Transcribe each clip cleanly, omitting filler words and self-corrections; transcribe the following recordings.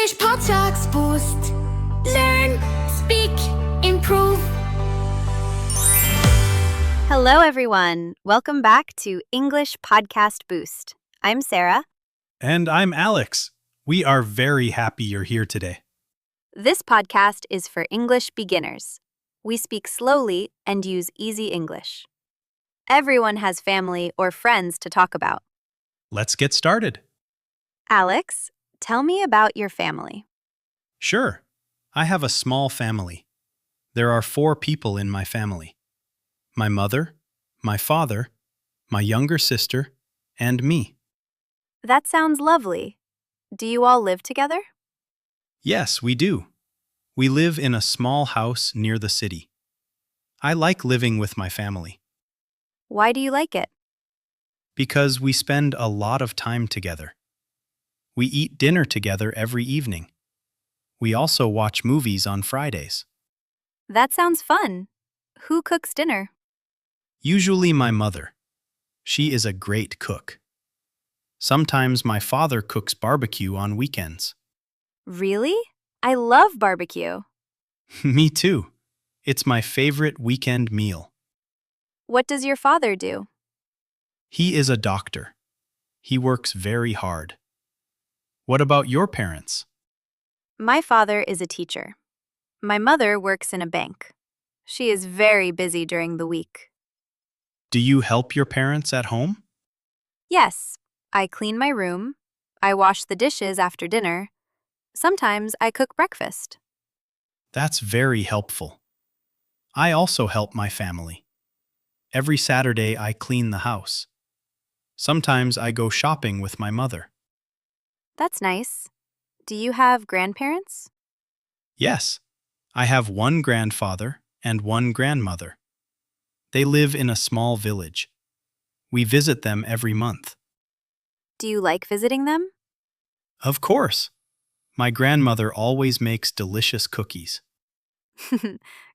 English Podcast Boost. Learn, speak, improve. Hello, everyone. Welcome back to English Podcast Boost. I'm Sarah. And I'm Alex. We are very happy you're here today. This podcast is for English beginners. We speak slowly and use easy English. Everyone has family or friends to talk about. Let's get started. Alex, tell me about your family. Sure. I have a small family. There are 4 people in my family. My mother, my father, my younger sister, and me. That sounds lovely. Do you all live together? Yes, we do. We live in a small house near the city. I like living with my family Why do you like it? because we spend a lot of time together. We eat dinner together every evening. We also watch movies on Fridays. That sounds fun. Who cooks dinner? Usually my mother. She is a great cook. Sometimes my father cooks barbecue on weekends. Really? I love barbecue. Me too. It's my favorite weekend meal. What does your father do? He is a doctor. He works very hard. What about your parents? My father is a teacher. My mother works in a bank. She is very busy during the week. Do you help your parents at home? Yes, I clean my room. I wash the dishes after dinner. Sometimes I cook breakfast. That's very helpful. I also help my family. Every Saturday I clean the house. Sometimes I go shopping with my mother. That's nice. Do you have grandparents? Yes, I have 1 grandfather and 1 grandmother. They live in a small village. We visit them every month. Do you like visiting them? Of course. My grandmother always makes delicious cookies.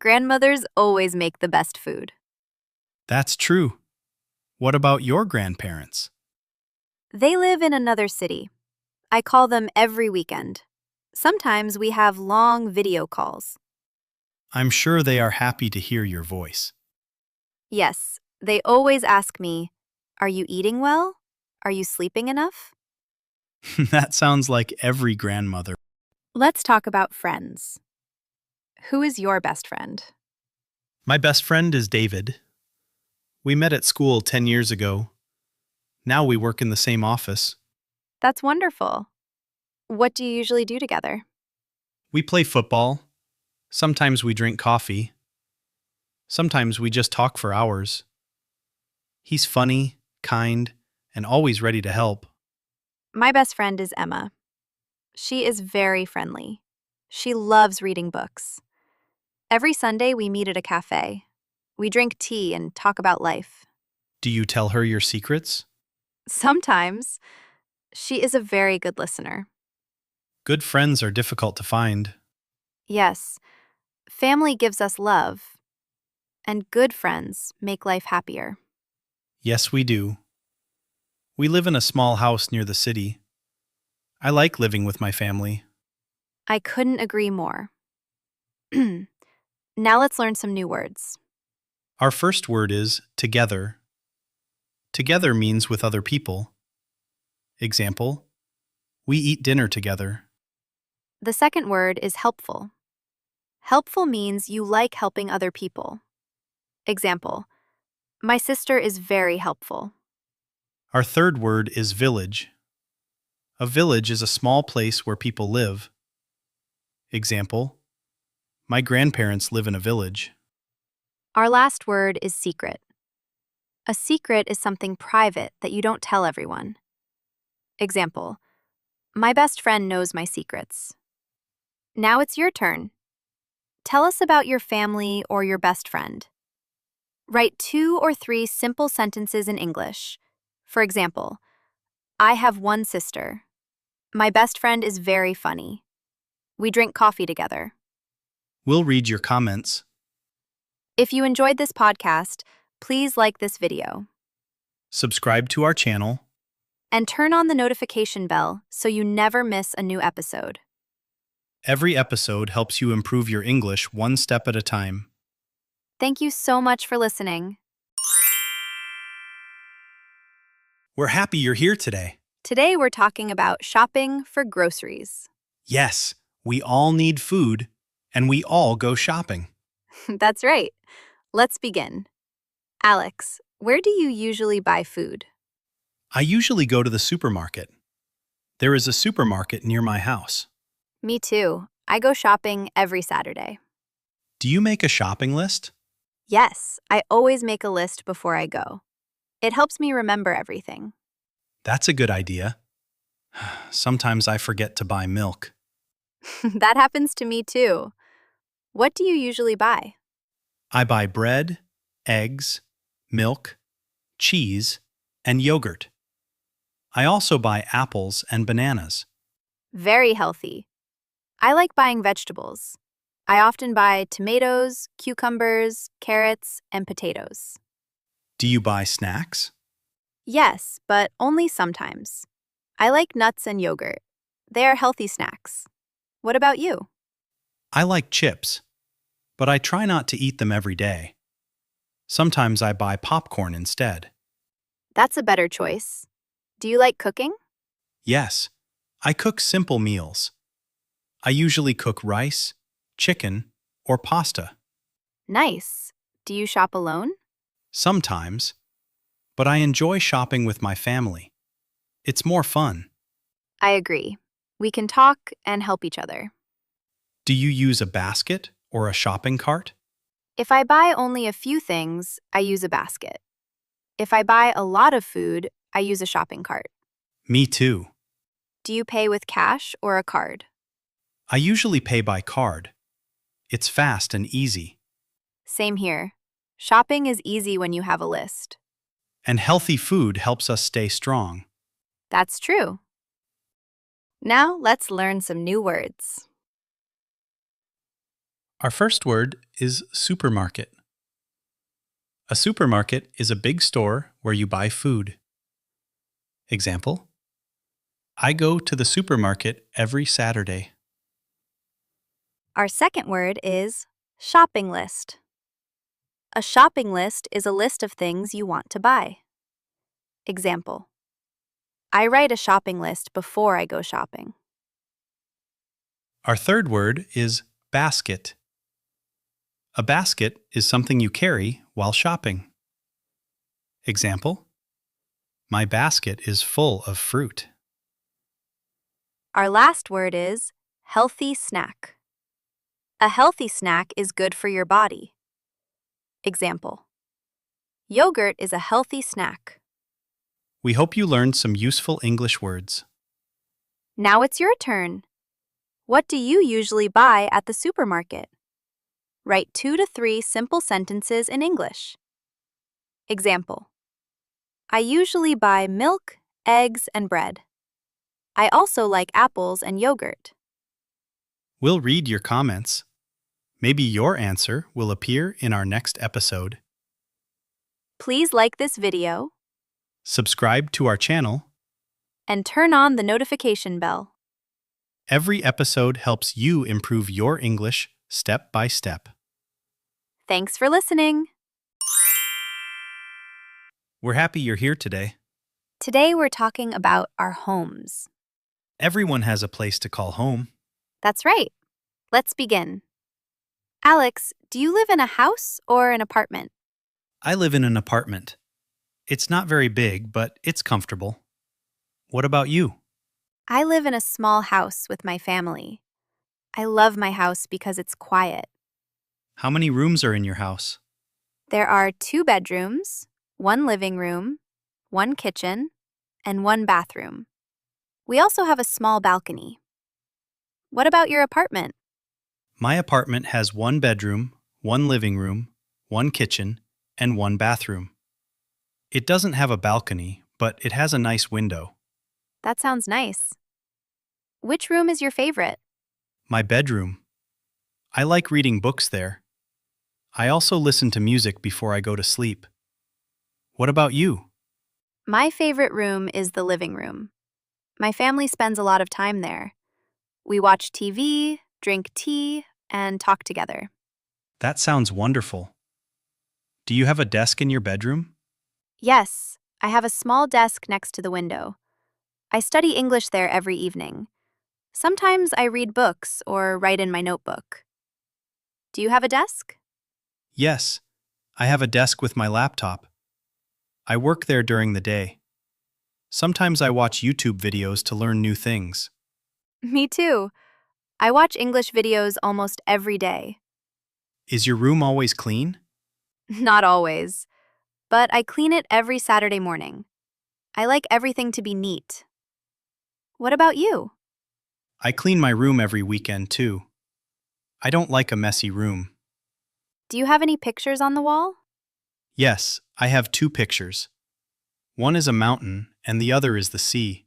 Grandmothers always make the best food. That's true. What about your grandparents? They live in another city. I call them every weekend. Sometimes we have long video calls. I'm sure they are happy to hear your voice. Yes, they always ask me, "Are you eating well? Are you sleeping enough?" That sounds like every grandmother. Let's talk about friends. Who is your best friend? My best friend is David. We met at school 10 years ago. Now we work in the same office. That's wonderful. What do you usually do together? We play football. Sometimes we drink coffee. Sometimes we just talk for hours. He's funny, kind, and always ready to help. My best friend is Emma. She is very friendly. She loves reading books. Every Sunday we meet at a cafe. We drink tea and talk about life. Do you tell her your secrets? Sometimes. She is a very good listener. Good friends are difficult to find. Yes, family gives us love, and good friends make life happier. Yes, we do. We live in a small house near the city. I like living with my family. I couldn't agree more. Now let's learn some new words. Our first word is together. Together means with other people. Example, we eat dinner together. The second word is helpful. Helpful means you like helping other people. Example, my sister is very helpful. Our third word is village. A village is a small place where people live. Example, my grandparents live in a village. Our last word is secret. A secret is something private that you don't tell everyone. Example, my best friend knows my secrets. Now it's your turn. Tell us about your family or your best friend. Write 2 or 3 simple sentences in English. For example, I have 1 sister. My best friend is very funny. We drink coffee together. We'll read your comments. If you enjoyed this podcast, please like this video Subscribe to our channel. and turn on the notification bell so you never miss a new episode. Every episode helps you improve your English one step at a time. Thank you so much for listening. We're happy you're here today. Today we're talking about shopping for groceries. Yes, we all need food, and we all go shopping. That's right. Let's begin. Alex, where do you usually buy food? I usually go to the supermarket. There is a supermarket near my house. Me too. I go shopping every Saturday. Do you make a shopping list? Yes, I always make a list before I go. It helps me remember everything. That's a good idea. Sometimes I forget to buy milk. That happens to me too. What do you usually buy? I buy bread, eggs, milk, cheese, and yogurt. I also buy apples and bananas. Very healthy. I like buying vegetables. I often buy tomatoes, cucumbers, carrots, and potatoes. Do you buy snacks? Yes, but only sometimes. I like nuts and yogurt. They are healthy snacks. What about you? I like chips, but I try not to eat them every day. Sometimes I buy popcorn instead. That's a better choice. Do you like cooking? Yes, I cook simple meals. I usually cook rice, chicken, or pasta. Nice. Do you shop alone? Sometimes, but I enjoy shopping with my family. It's more fun. I agree. We can talk and help each other. Do you use a basket or a shopping cart? If I buy only a few things, I use a basket. If I buy a lot of food, I use a shopping cart. Me too. Do you pay with cash or a card? I usually pay by card. It's fast and easy. Same here. Shopping is easy when you have a list. And healthy food helps us stay strong. That's true. Now let's learn some new words. Our first word is supermarket. A supermarket is a big store where you buy food. Example: I go to the supermarket every Saturday. Our second word is shopping list. A shopping list is a list of things you want to buy. Example: I write a shopping list before I go shopping. Our third word is basket. A basket is something you carry while shopping. Example: my basket is full of fruit. Our last word is healthy snack. A healthy snack is good for your body. Example: yogurt is a healthy snack. We hope you learned some useful English words. Now it's your turn. What do you usually buy at the supermarket? Write 2 to 3 simple sentences in English. Example: I usually buy milk, eggs, and bread. I also like apples and yogurt. We'll read your comments. Maybe your answer will appear in our next episode. Please like this video Subscribe to our channel. and turn on the notification bell. Every episode helps you improve your English step by step. Thanks for listening. We're happy you're here today. Today we're talking about our homes. Everyone has a place to call home. That's right. Let's begin. Alex, do you live in a house or an apartment? I live in an apartment. It's not very big, but it's comfortable. What about you? I live in a small house with my family. I love my house because it's quiet. How many rooms are in your house? There are 2 bedrooms, 1 living room, 1 kitchen, and 1 bathroom. We also have a small balcony. What about your apartment? My apartment has 1 bedroom, 1 living room, 1 kitchen, and 1 bathroom. It doesn't have a balcony, but it has a nice window. That sounds nice. Which room is your favorite? My bedroom. I like reading books there. I also listen to music before I go to sleep. What about you? My favorite room is the living room. My family spends a lot of time there. We watch TV, drink tea, and talk together. That sounds wonderful. Do you have a desk in your bedroom? Yes, I have a small desk next to the window. I study English there every evening. Sometimes I read books or write in my notebook. Do you have a desk? Yes, I have a desk with my laptop. I work there during the day. Sometimes I watch YouTube videos to learn new things. Me too. I watch English videos almost every day. Is your room always clean? Not always, but I clean it every Saturday morning. I like everything to be neat. What about you? I clean my room every weekend too. I don't like a messy room. Do you have any pictures on the wall? Yes, I have two pictures. One is a mountain and the other is the sea.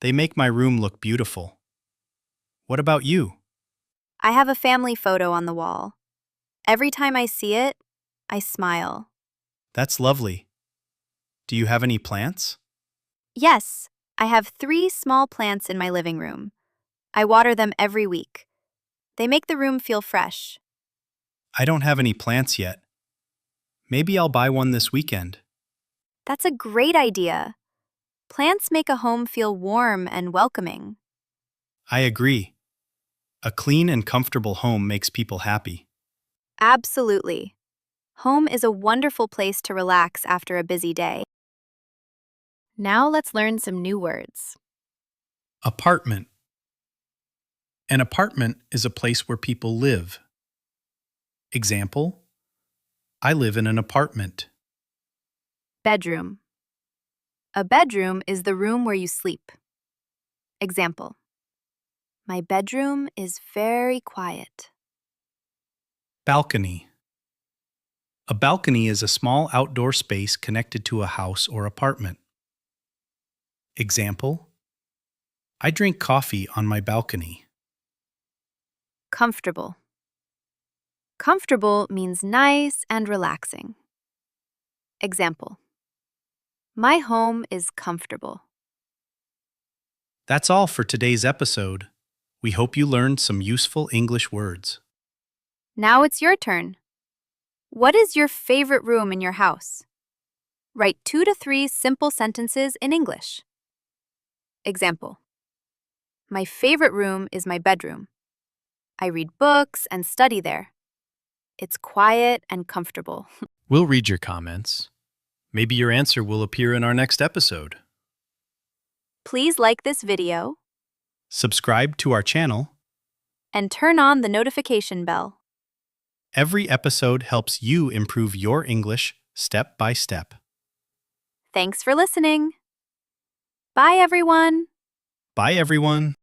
They make my room look beautiful. What about you? I have a family photo on the wall. Every time I see it, I smile. That's lovely. Do you have any plants? Yes, I have 3 small plants in my living room. I water them every week. They make the room feel fresh. I don't have any plants yet. Maybe I'll buy one this weekend. That's a great idea. Plants make a home feel warm and welcoming. I agree. A clean and comfortable home makes people happy. Absolutely. Home is a wonderful place to relax after a busy day. Now let's learn some new words. Apartment. An apartment is a place where people live. Example: I live in an apartment. Bedroom. A bedroom is the room where you sleep. Example: My bedroom is very quiet. Balcony. A balcony is a small outdoor space connected to a house or apartment. Example: I drink coffee on my balcony. Comfortable. Comfortable means nice and relaxing. Example: My home is comfortable. That's all for today's episode. We hope you learned some useful English words. Now it's your turn. What is your favorite room in your house? Write 2 to 3 simple sentences in English. Example: My favorite room is my bedroom. I read books and study there. It's quiet and comfortable. We'll read your comments. Maybe your answer will appear in our next episode. Please like this video Subscribe to our channel. and turn on the notification bell. Every episode helps you improve your English step by step. Thanks for listening. Bye, everyone. Bye, everyone.